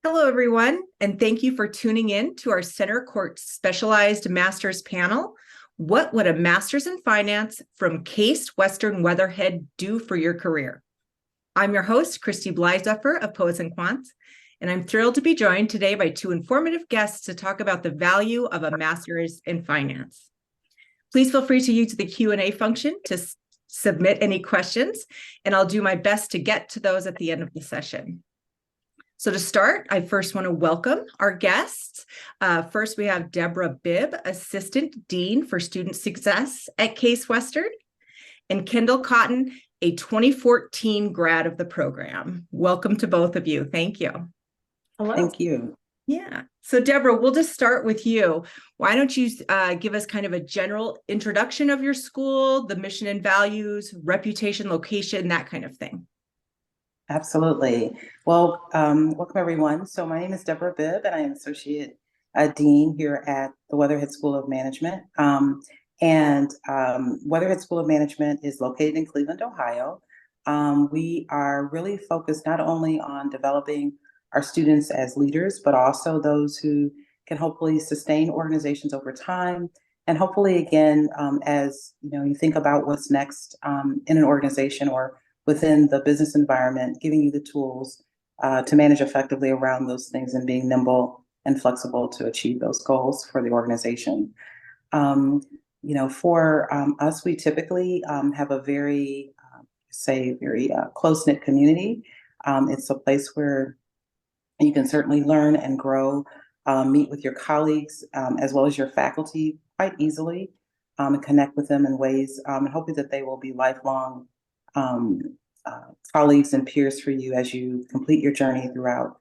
Hello, everyone, and thank you for tuning in to our Center Court Specialized Masters panel. What would a Master's in Finance from Case Western Weatherhead do for your career? I'm your host, Christy Bleisuffer of Poets and Quants, and I'm thrilled to be joined today by two informative guests to talk about the value of a Master's in Finance. Please feel free to use the Q&A function to submit any questions, and I'll do my best to get to those at the end of the session. So to start, I first want to welcome our guests. First, we have Deborah Bibb, Assistant Dean for Student Success at Case Western, and Kendall Cotton, a 2014 grad of the program. Welcome to both of you. Thank you. Hello. Thank you. Yeah. So Deborah, we'll just start with you. Why don't you give us kind of a general introduction of your school, the mission and values, reputation, location, that kind of thing. Absolutely. Well, welcome everyone. So my name is Deborah Bibb, and I am Associate Dean here at the Weatherhead School of Management. Weatherhead School of Management is located in Cleveland, Ohio. We are really focused not only on developing our students as leaders, but also those who can hopefully sustain organizations over time. And hopefully, again, as you think about what's next in an organization or within the business environment, giving you the tools to manage effectively around those things and being nimble and flexible to achieve those goals for the organization. For us, we typically have a very close-knit community. It's a place where you can certainly learn and grow, meet with your colleagues as well as your faculty quite easily, and connect with them in ways, and hopefully that they will be lifelong colleagues and peers for you as you complete your journey throughout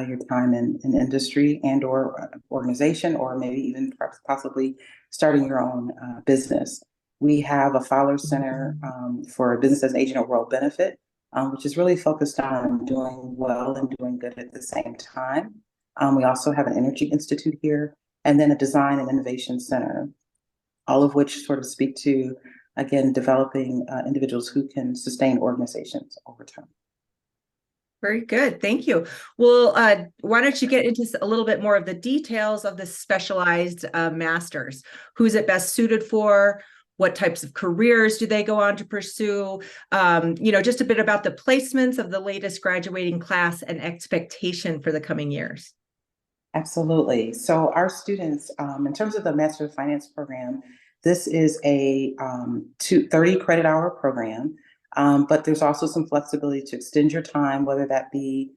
your time in industry and or organization, or maybe even perhaps possibly starting your own business. We have a Fowler Center for Business as an Agent of World Benefit, which is really focused on doing well and doing good at the same time. We also have an Energy Institute here, and then a Design and Innovation Center, all of which sort of speak to, again, developing individuals who can sustain organizations over time. Very good. Thank you. Well, why don't you get into a little bit more of the details of the specialized masters? Who's it best suited for? What types of careers do they go on to pursue? Just a bit about the placements of the latest graduating class and expectation for the coming years. Absolutely. So our students, in terms of the Master of Finance program, this is a 30 credit hour program, but there's also some flexibility to extend your time, whether that be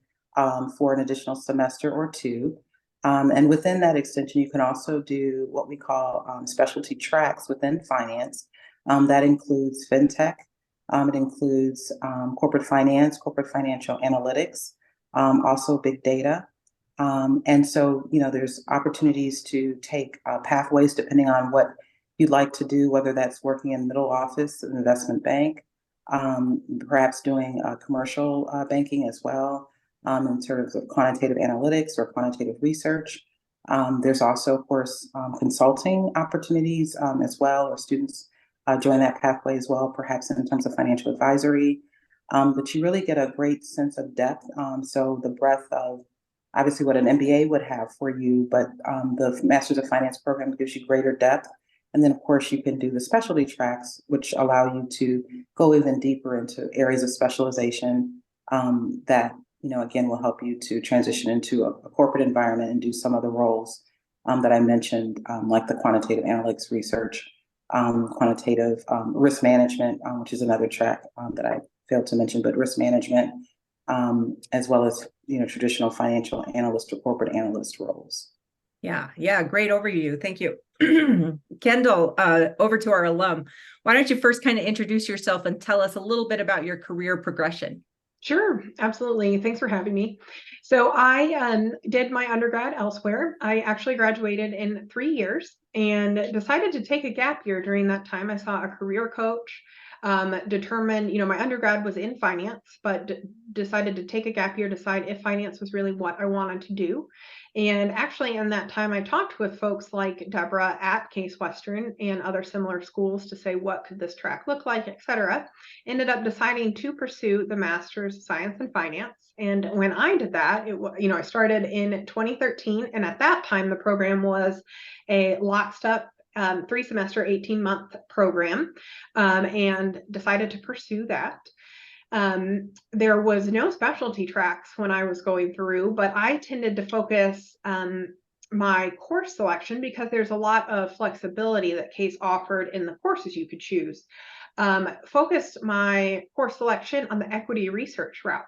for an additional semester or two. And within that extension, you can also do what we call specialty tracks within finance. That includes fintech, it includes corporate finance, corporate financial analytics, also big data. And so, there's opportunities to take pathways depending on what you'd like to do, whether that's working in middle office, an investment bank, perhaps doing commercial banking as well, in terms of quantitative analytics or quantitative research. There's also, of course, consulting opportunities as well, or students join that pathway as well, perhaps in terms of financial advisory. But you really get a great sense of depth. So the breadth of obviously what an MBA would have for you, but the Masters of Finance program gives you greater depth. And then, of course, you can do the specialty tracks, which allow you to go even deeper into areas of specialization that, again, will help you to transition into a corporate environment and do some of the roles that I mentioned, like the quantitative analytics research, quantitative risk management, which is another track that I failed to mention, but risk management, as well as, traditional financial analyst or corporate analyst roles. Yeah, great overview. Thank you. Kendall, over to our alum. Why don't you first kind of introduce yourself and tell us a little bit about your career progression? Sure, absolutely. Thanks for having me. So I did my undergrad elsewhere. I actually graduated in 3 years and decided to take a gap year during that time. I saw a career coach determined, my undergrad was in finance, but decided to take a gap year, decide if finance was really what I wanted to do. And actually in that time, I talked with folks like Deborah at Case Western and other similar schools to say, what could this track look like, et cetera. Ended up deciding to pursue the Master's of Science in Finance. And when I did that, I started in 2013. And at that time, the program was a lockstep 3-semester, 18-month program, and decided to pursue that. There was no specialty tracks when I was going through, but I tended to focus my course selection because there's a lot of flexibility that Case offered in the courses you could choose. Focused my course selection on the equity research route.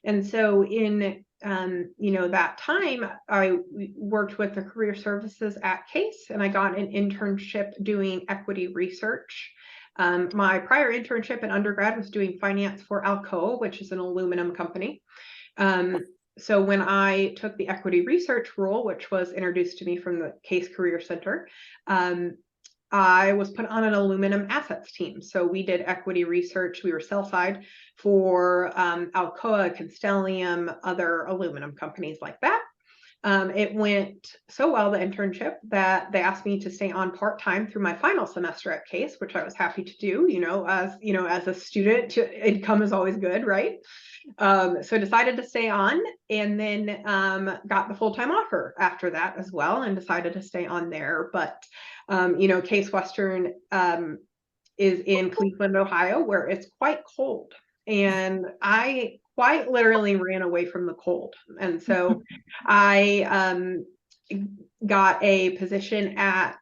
And so in that time, I worked with the career services at Case, and I got an internship doing equity research. My prior internship in undergrad was doing finance for Alcoa, which is an aluminum company. So when I took the equity research role, which was introduced to me from the Case Career Center, I was put on an aluminum assets team. So we did equity research. We were sell side for Alcoa, Constellium, other aluminum companies like that. It went so well, the internship, that they asked me to stay on part-time through my final semester at Case, which I was happy to do. As a student, income is always good, right? So I decided to stay on, and then got the full-time offer after that as well, and decided to stay on there. But Case Western is in Cleveland, Ohio, where it's quite cold. And I quite literally ran away from the cold. And so I got a position at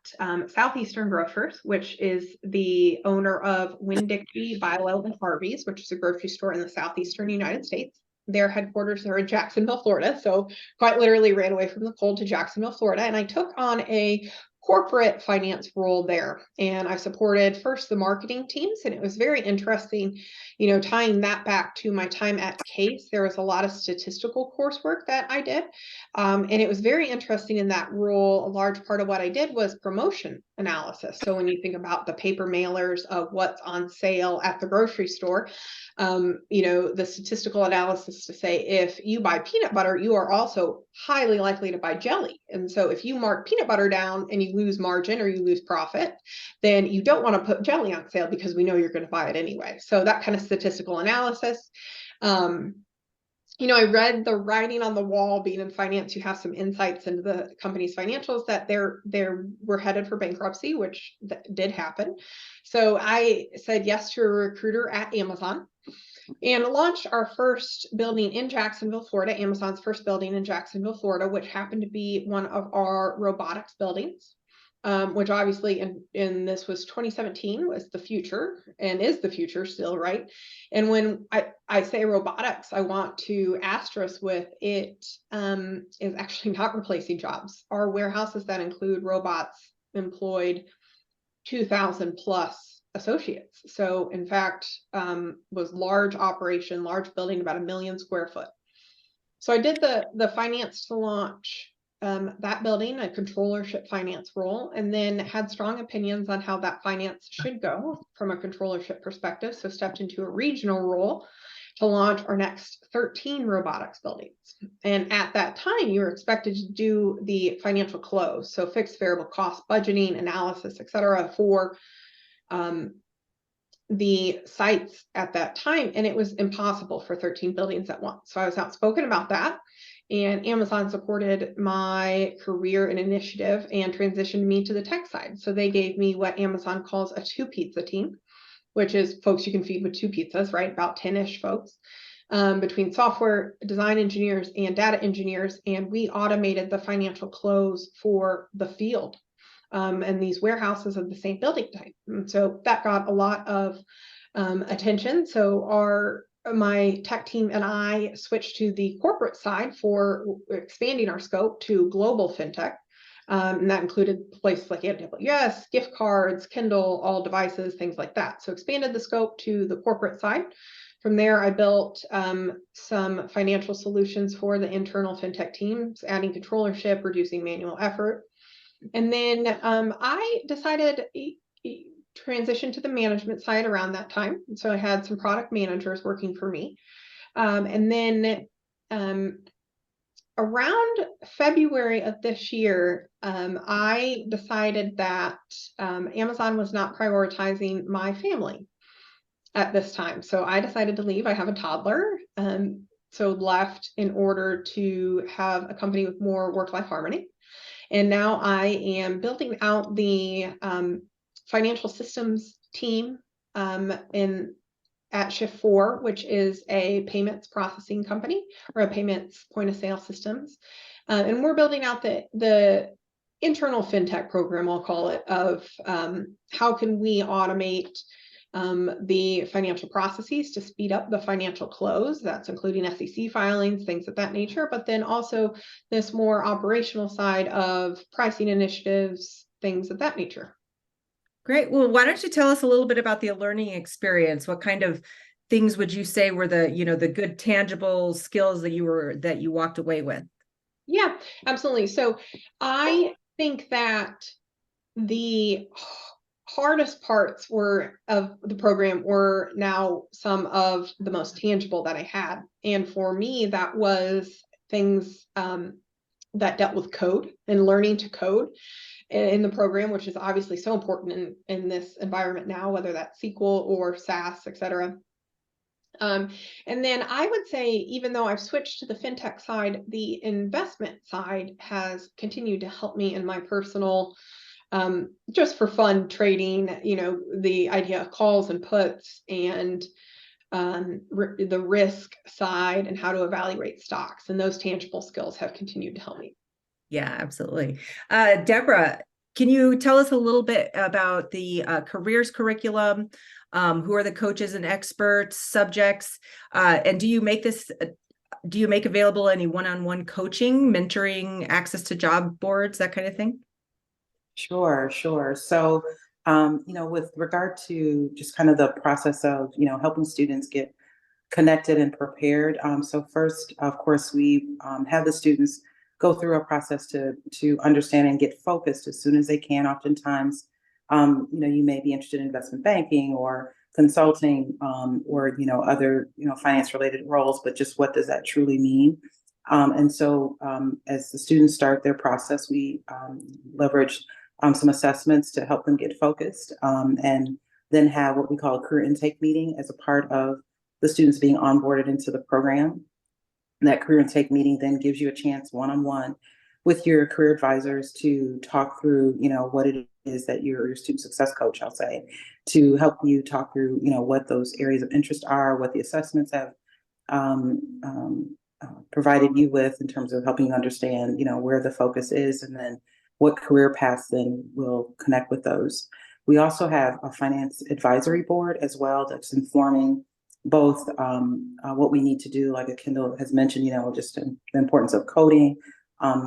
Southeastern Grocers, which is the owner of Winn-Dixie, Bilo, and Harvey's, which is a grocery store in the Southeastern United States. Their headquarters are in Jacksonville, Florida. So quite literally ran away from the cold to Jacksonville, Florida. And I took on a corporate finance role there. And I supported first the marketing teams. And it was very interesting, tying that back to my time at Case. There was a lot of statistical coursework that I did. And it was very interesting in that role. A large part of what I did was promotion analysis. So when you think about the paper mailers of what's on sale at the grocery store, the statistical analysis to say, if you buy peanut butter, you are also highly likely to buy jelly. And so if you mark peanut butter down and you lose margin or you lose profit, then you don't want to put jelly on sale because we know you're going to buy it anyway. So that kind of statistical analysis. I read the writing on the wall. Being in finance, you have some insights into the company's financials that we're headed for bankruptcy, which did happen. So I said yes to a recruiter at Amazon and launched our first building in Jacksonville, Florida, Amazon's first building in Jacksonville, Florida, which happened to be one of our robotics buildings. Which obviously in this was 2017, was the future and is the future still, right? And when I say robotics, I want to asterisk with it is actually not replacing jobs. Our warehouses that include robots employed 2,000 plus associates. So in fact, was large operation, large building, about 1 million square foot. So I did the finance to launch that building, a controllership finance role, and then had strong opinions on how that finance should go from a controllership perspective. So stepped into a regional role to launch our next 13 robotics buildings. And at that time, you were expected to do the financial close. So fixed variable cost budgeting, analysis, et cetera, for the sites at that time. And it was impossible for 13 buildings at once. So I was outspoken about that. And Amazon supported my career and initiative and transitioned me to the tech side. So they gave me what Amazon calls a 2-pizza team, which is folks you can feed with 2 pizzas, right? About 10-ish folks, between software design engineers and data engineers. And we automated the financial close for the field and these warehouses of the same building type. And so that got a lot of attention. So my tech team and I switched to the corporate side for expanding our scope to global fintech. And that included places like AWS, gift cards, Kindle, all devices, things like that. So expanded the scope to the corporate side. From there, I built some financial solutions for the internal fintech teams, adding controllership, reducing manual effort. And then I decided transitioned to the management side around that time. So I had some product managers working for me. And then around February of this year, I decided that Amazon was not prioritizing my family at this time. So I decided to leave. I have a toddler. So left in order to have a company with more work-life harmony. And now I am building out the financial systems team at Shift 4, which is a payments processing company or a payments point of sale systems. And we're building out the internal fintech program, I'll call it, of how can we automate the financial processes to speed up the financial close. That's including SEC filings, things of that nature, but then also this more operational side of pricing initiatives, things of that nature. Great. Well, why don't you tell us a little bit about the learning experience? What kind of things would you say were the, the good tangible skills that you walked away with? Yeah, absolutely. So I think that the hardest parts of the program were now some of the most tangible that I had. And for me, that was things that dealt with code and learning to code in the program, which is obviously so important in this environment now, whether that's SQL or SAS, et cetera. And then I would say, even though I've switched to the fintech side, the investment side has continued to help me in my personal, just for fun trading, the idea of calls and puts and the risk side and how to evaluate stocks. And those tangible skills have continued to help me. Yeah, absolutely. Deborah, can you tell us a little bit about the careers curriculum? Who are the coaches and experts, subjects? And do you make available any one-on-one coaching, mentoring, access to job boards, that kind of thing? Sure. So, with regard to just kind of the process of, helping students get connected and prepared. So first, of course, we have the students go through a process to understand and get focused as soon as they can. Oftentimes, you may be interested in investment banking or consulting, or other finance related roles, but just what does that truly mean? And so, as the students start their process, we leverage some assessments to help them get focused, and then have what we call a career intake meeting as a part of the students being onboarded into the program. And that career intake meeting then gives you a chance one-on-one with your career advisors to talk through, what it is that your student success coach, I'll say, to help you talk through, what those areas of interest are, what the assessments have provided you with in terms of helping you understand, where the focus is, and then what career paths then will connect with those. We also have a finance advisory board as well that's informing both what we need to do, like Kendall has mentioned, just the importance of coding,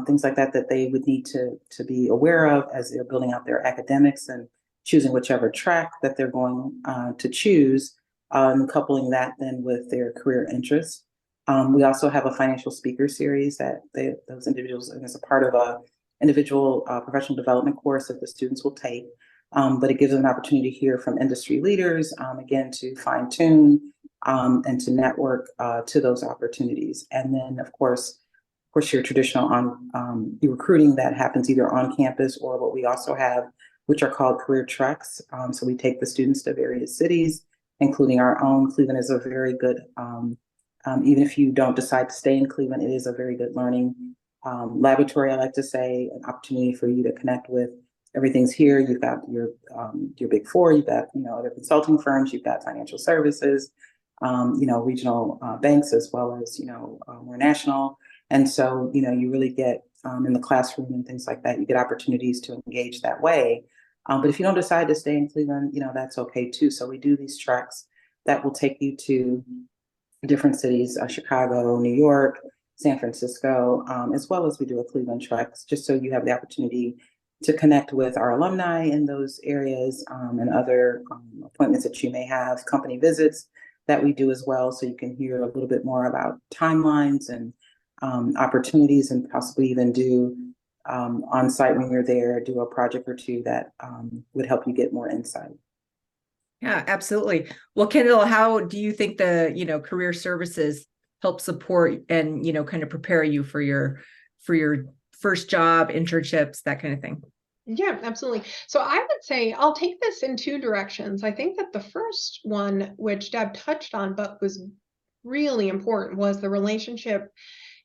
things like that they would need to be aware of as they're building out their academics and choosing whichever track that they're going to choose, coupling that then with their career interests. We also have a financial speaker series that those individuals, and as a part of a individual professional development course that the students will take. But it gives them an opportunity to hear from industry leaders, again, to fine tune and to network to those opportunities. And then, of course, your traditional your recruiting that happens either on campus or what we also have, which are called career treks. So we take the students to various cities, including our own. Cleveland is a very good, even if you don't decide to stay in Cleveland, it is a very good learning laboratory, I like to say, an opportunity for you to connect with. Everything's here. You've got your big four, you've got, other consulting firms, you've got financial services, regional banks, as well as, more national. And so, you really get in the classroom and things like that, you get opportunities to engage that way. But if you don't decide to stay in Cleveland, that's okay too. So we do these treks that will take you to different cities, Chicago, New York, San Francisco, as well as we do a Cleveland treks, just so you have the opportunity to connect with our alumni in those areas, and other appointments that you may have, company visits that we do as well, so you can hear a little bit more about timelines and opportunities, and possibly even do on site when you're there, do a project or two that would help you get more insight. Yeah, absolutely. Well, Kendall, how do you think the, career services help support and, kind of prepare you for your first job, internships, that kind of thing? Yeah, absolutely. So I would say I'll take this in two directions. I think that the first one, which Deb touched on, but was really important, was the relationship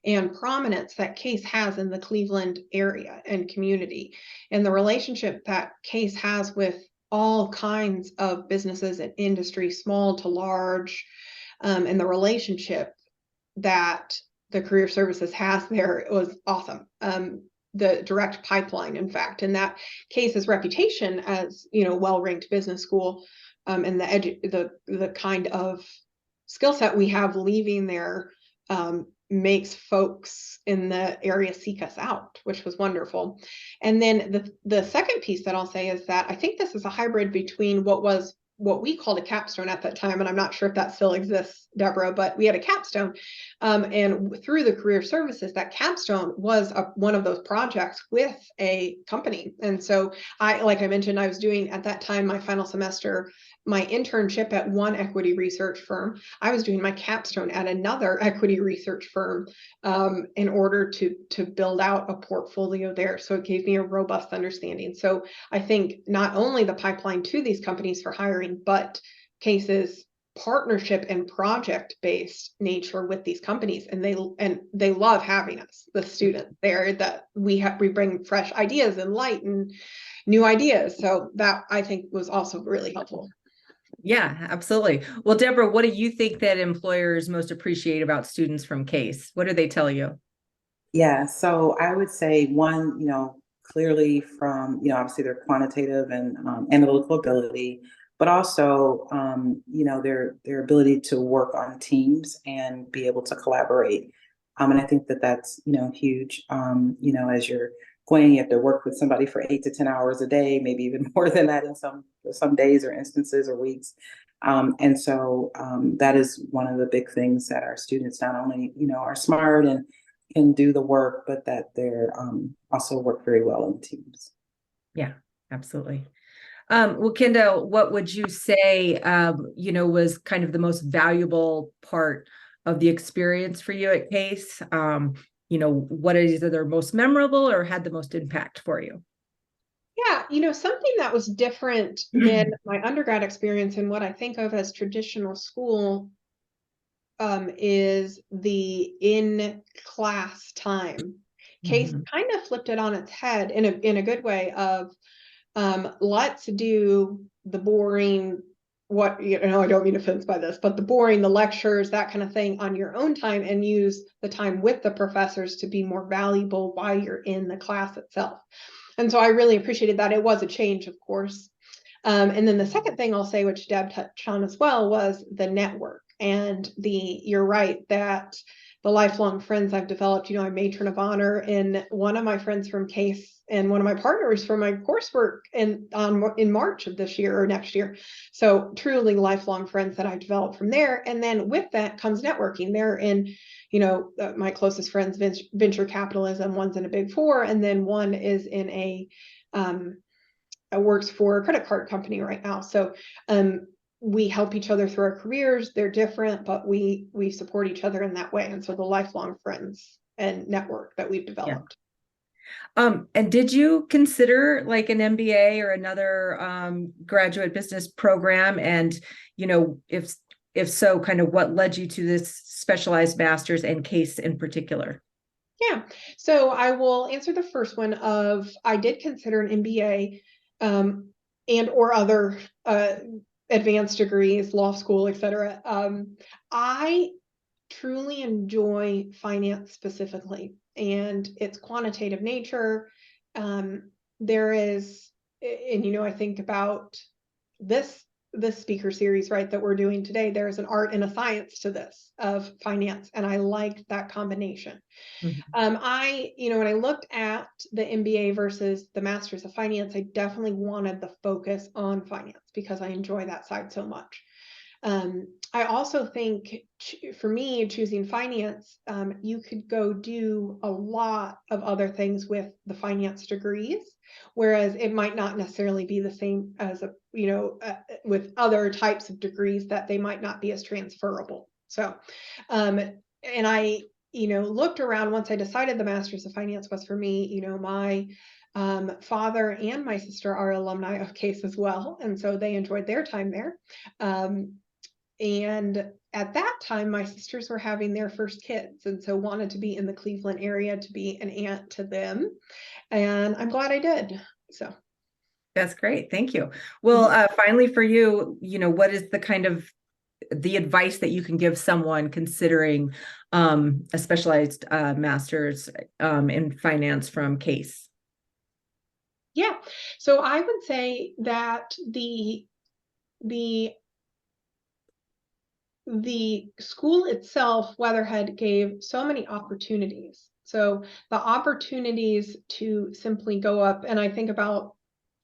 and prominence that Case has in the Cleveland area and community, and the relationship that Case has with all kinds of businesses and industry, small to large, and the relationship that the career services has there was awesome. The direct pipeline, in fact, and that Case's reputation as, well-ranked business school, and the kind of skill set we have leaving there, makes folks in the area seek us out, which was wonderful. And then the second piece that I'll say is that I think this is a hybrid between what we called a capstone at that time, and I'm not sure if that still exists, Deborah, but we had a capstone. And through the career services, that capstone was one of those projects with a company. And so like I mentioned, I was doing at that time, my final semester, my internship at one equity research firm. I was doing my capstone at another equity research firm, in order to build out a portfolio there. So it gave me a robust understanding. So I think not only the pipeline to these companies for hiring, but Case's partnership and project-based nature with these companies, and they love having us, the students there, that we bring fresh ideas and light and new ideas. So that I think was also really helpful. Yeah, absolutely. Well, Deborah, what do you think that employers most appreciate about students from Case? What do they tell you? Yeah, so I would say one, clearly from, obviously their quantitative and analytical ability, but also, their ability to work on teams and be able to collaborate. And I think that that's, huge. As you're going, you have to work with somebody for 8 to 10 hours a day, maybe even more than that in some days or instances or weeks. That is one of the big things that our students not only, are smart and can do the work, but that they're also work very well in teams. Yeah, absolutely. Well, Kendall, what would you say, was kind of the most valuable part of the experience for you at Case? What is either most memorable or had the most impact for you? Yeah, something that was different than my undergrad experience and what I think of as traditional school, is the in-class time. Case kind of flipped it on its head in a good way of, let's do the boring, I don't mean offense by this, but the boring, the lectures, that kind of thing on your own time, and use the time with the professors to be more valuable while you're in the class itself. And so I really appreciated that. It was a change, of course. And then the second thing I'll say, which Deb touched on as well, was the network. And you're right that the lifelong friends I've developed, I'm matron of honor in one of my friends from Case and one of my partners for my coursework in March of this year or next year. So truly lifelong friends that I developed from there. And then with that comes networking. They're in, my closest friends, venture capitalism, one's in a big four, and then one is in works for a credit card company right now. So we help each other through our careers. They're different, but we support each other in that way. And so the lifelong friends and network that we've developed. Yeah. And did you consider like an MBA or another graduate business program? And, if so, kind of what led you to this specialized master's and Case in particular? Yeah. So I will answer the first one of, I did consider an MBA, and or other advanced degrees, law school, etc. I truly enjoy finance specifically and its quantitative nature. There is, and I think about this speaker series, right, that we're doing today. There's an art and a science to this of finance, and I liked that combination. When I looked at the MBA versus the Masters of Finance, I definitely wanted the focus on finance because I enjoy that side so much. I also think for me, choosing finance, you could go do a lot of other things with the finance degrees, whereas it might not necessarily be the same as with other types of degrees, that they might not be as transferable. So, and I, looked around once I decided the Master's of Finance was for me. My father and my sister are alumni of CASE as well, and so they enjoyed their time there. And at that time, my sisters were having their first kids, and so wanted to be in the Cleveland area to be an aunt to them. And I'm glad I did. So That's great. Thank you. Well, finally for you, what is the advice that you can give someone considering a specialized master's in finance from CASE? Yeah. So I would say that the school itself, Weatherhead, gave so many opportunities. So the opportunities to simply go up, and I think about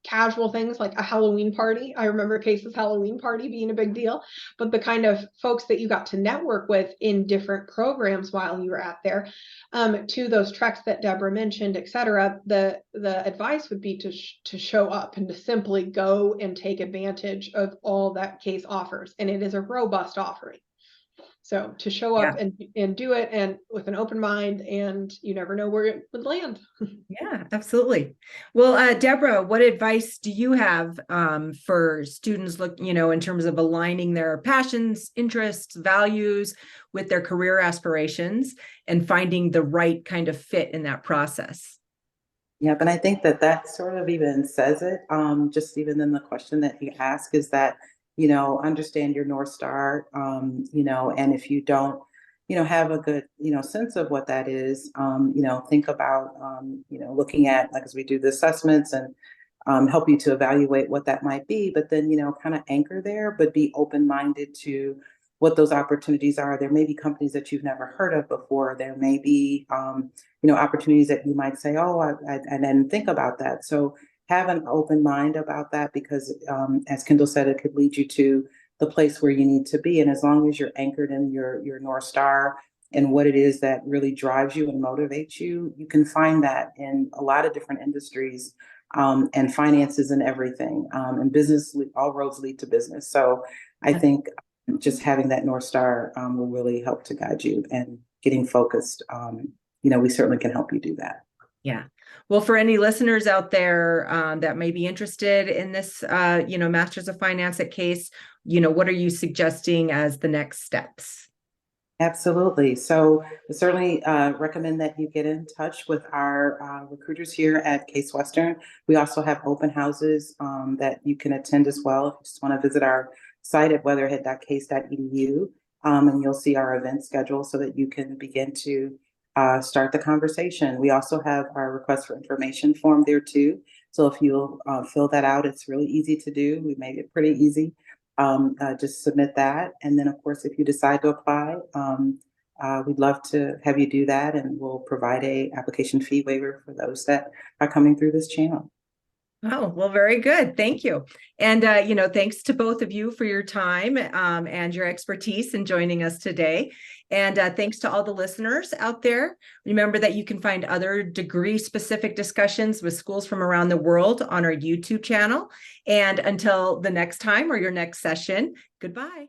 casual things like a Halloween party. I remember CASE's Halloween party being a big deal, but the kind of folks that you got to network with in different programs while you were at there, to those treks that Deborah mentioned, etc. The advice would be to show up and to simply go and take advantage of all that CASE offers, and it is a robust offering. So to show up and do it, and with an open mind, and you never know where it would land. Yeah, absolutely. Well, Deborah, what advice do you have for students in terms of aligning their passions, interests, values with their career aspirations and finding the right kind of fit in that process? Yeah, but I think that sort of even says it, just even in the question that you ask, is that, understand your North Star, and if you don't, have a good, sense of what that is, think about, looking at, like, as we do the assessments and help you to evaluate what that might be, but then, kind of anchor there, but be open-minded to what those opportunities are. There may be companies that you've never heard of before. There may be, opportunities that you might say, oh, I didn't think about that. So have an open mind about that, because as Kendall said, it could lead you to the place where you need to be. And as long as you're anchored in your North Star and what it is that really drives you and motivates you, you can find that in a lot of different industries, and finances and everything. And business, all roads lead to business. So I think just having that North Star will really help to guide you, and getting focused. We certainly can help you do that. Yeah. Well, for any listeners out there that may be interested in this, Masters of Finance at CASE, what are you suggesting as the next steps? Absolutely. So I certainly recommend that you get in touch with our recruiters here at Case Western. We also have open houses that you can attend as well. If you just want to visit our site at weatherhead.case.edu, and you'll see our event schedule so that you can begin to start the conversation. We also have our request for information form there too. So if you'll fill that out, it's really easy to do. We made it pretty easy. Just submit that. And then, of course, if you decide to apply, we'd love to have you do that, and we'll provide a application fee waiver for those that are coming through this channel. Oh, well, very good. Thank you. And, thanks to both of you for your time and your expertise in joining us today. And thanks to all the listeners out there. Remember that you can find other degree-specific discussions with schools from around the world on our YouTube channel. And until the next time or your next session, goodbye.